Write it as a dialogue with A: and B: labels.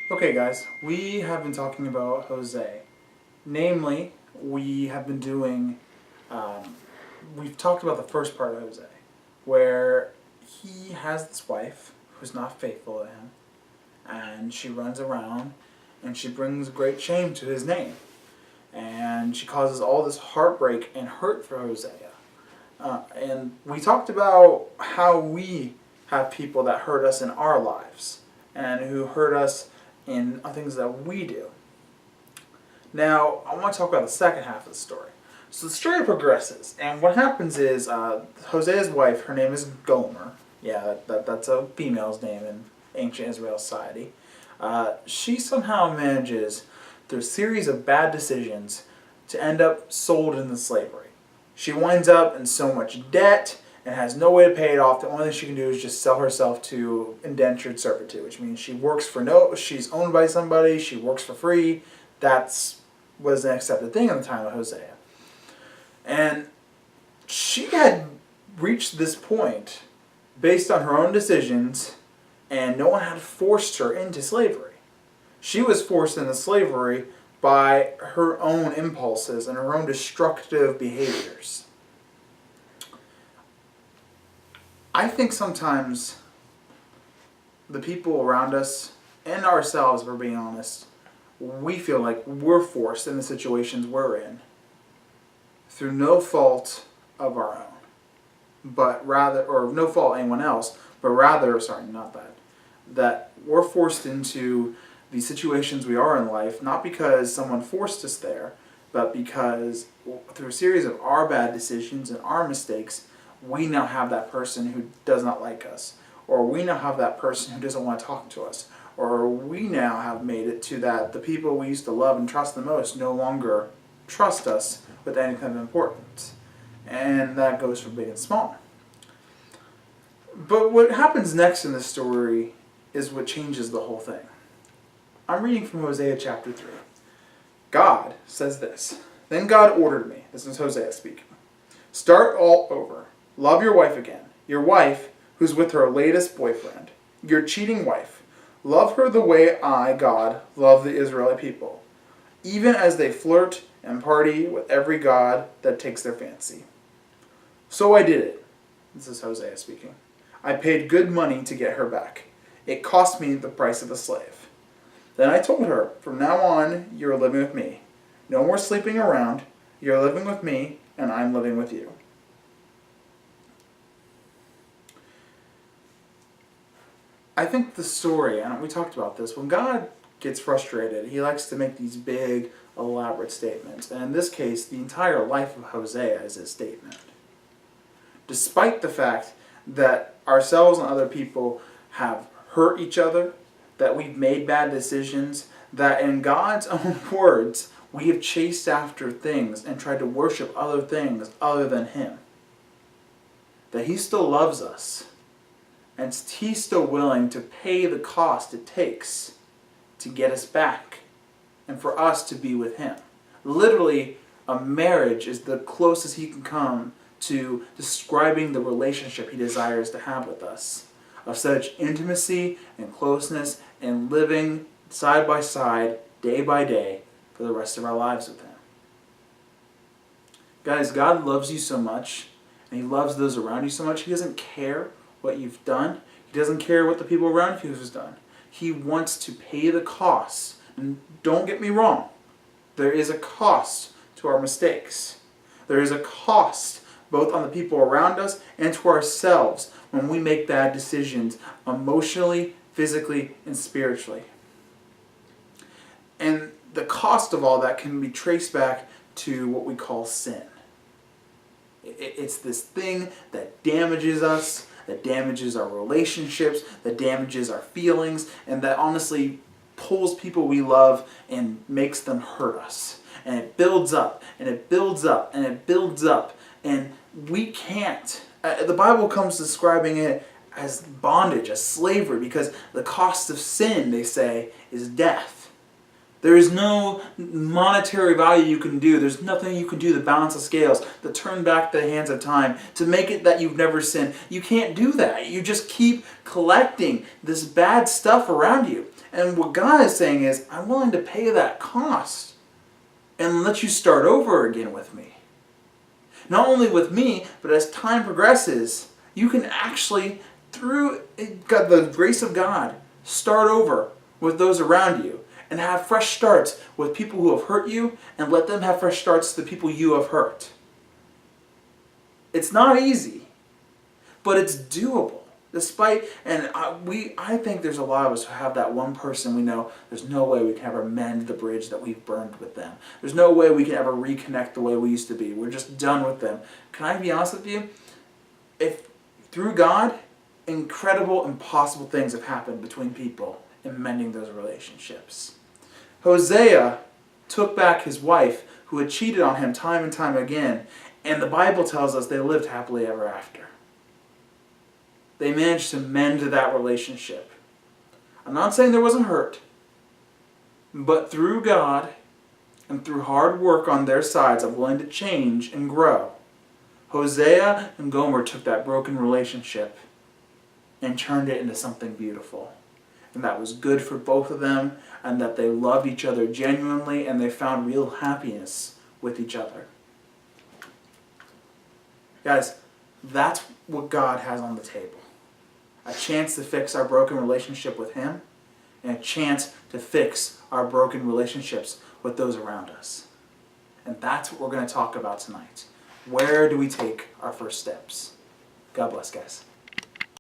A: Okay, guys, we have been talking about Jose. Namely, we have been doing, um, we've talked about the first part of Jose, where he has this wife who's not faithful to him, and she runs around and she brings great shame to his name. And she causes all this heartbreak and hurt for Hosea. And we talked about how we have people that hurt us in our lives and who hurt us in things that we do. Now, I want to talk about the second half of the story. So the story progresses, and what happens is Hosea's wife, her name is Gomer. Yeah, that's a female's name in ancient Israel society. She somehow manages, through a series of bad decisions, to end up sold into slavery. She winds up in so much debt and has no way to pay it off. The only thing she can do is just sell herself to indentured servitude, which means she works for she's owned by somebody, she works for free. That's was an accepted thing in the time of Hosea. And she had reached this point based on her own decisions, and no one had forced her into slavery. She was forced into slavery by her own impulses and her own destructive behaviors. I think sometimes the people around us and ourselves, if we're being honest, we feel like we're forced in the situations we're in through no fault of our own, but rather, or no fault of anyone else, but rather, that we're forced into the situations we are in life, not because someone forced us there, but because through a series of our bad decisions and our mistakes, we now have that person who does not like us, or we now have that person who doesn't want to talk to us, or we now have made it to that the people we used to love and trust the most no longer trust us with anything of importance. And that goes for big and small. But what happens next in this story is what changes the whole thing. I'm reading from Hosea chapter 3. God says this: "Then God ordered me," this is Hosea speaking, "start all over. Love your wife again, your wife who's with her latest boyfriend, your cheating wife. Love her the way I, God, love the Israeli people, even as they flirt and party with every god that takes their fancy. So I did it." This is Hosea speaking. "I paid good money to get her back. It cost me the price of a slave. Then I told her, from now on, you're living with me. No more sleeping around. You're living with me, and I'm living with you." I think the story, and we talked about this, when God gets frustrated, he likes to make these big, elaborate statements. And in this case, the entire life of Hosea is his statement. Despite the fact that ourselves and other people have hurt each other, that we've made bad decisions, that in God's own words, we have chased after things and tried to worship other things other than him, that he still loves us. And he's still willing to pay the cost it takes to get us back and for us to be with him. Literally, a marriage is the closest he can come to describing the relationship he desires to have with us, of such intimacy and closeness and living side by side, day by day, for the rest of our lives with him. Guys, God loves you so much, and he loves those around you so much, he doesn't care what you've done. He doesn't care what the people around you have done. He wants to pay the cost. And don't get me wrong, there is a cost to our mistakes. There is a cost both on the people around us and to ourselves when we make bad decisions emotionally, physically, and spiritually. And the cost of all that can be traced back to what we call sin. It's this thing that damages us, that damages our relationships, that damages our feelings, and that honestly pulls people we love and makes them hurt us. And it builds up, and it builds up, and it builds up, and we can't. The Bible comes describing it as bondage, as slavery, because the cost of sin, they say, is death. There is no monetary value you can do. There's nothing you can do to balance the scales, to turn back the hands of time, to make it that you've never sinned. You can't do that. You just keep collecting this bad stuff around you. And what God is saying is, I'm willing to pay that cost and let you start over again with me. Not only with me, but as time progresses, you can actually, through the grace of God, start over with those around you and have fresh starts with people who have hurt you, and let them have fresh starts to the people you have hurt. It's not easy, but it's doable. I think there's a lot of us who have that one person we know, there's no way we can ever mend the bridge that we've burned with them. There's no way we can ever reconnect the way we used to be. We're just done with them. Can I be honest with you? If through God, incredible, impossible things have happened between people in mending those relationships. Hosea took back his wife who had cheated on him time and time again, and the Bible tells us they lived happily ever after. They managed to mend that relationship. I'm not saying there wasn't hurt, but through God and through hard work on their sides of willing to change and grow, Hosea and Gomer took that broken relationship and turned it into something beautiful. And that was good for both of them, and that they loved each other genuinely, and they found real happiness with each other. Guys, that's what God has on the table. A chance to fix our broken relationship with Him, and a chance to fix our broken relationships with those around us. And that's what we're going to talk about tonight. Where do we take our first steps? God bless, guys.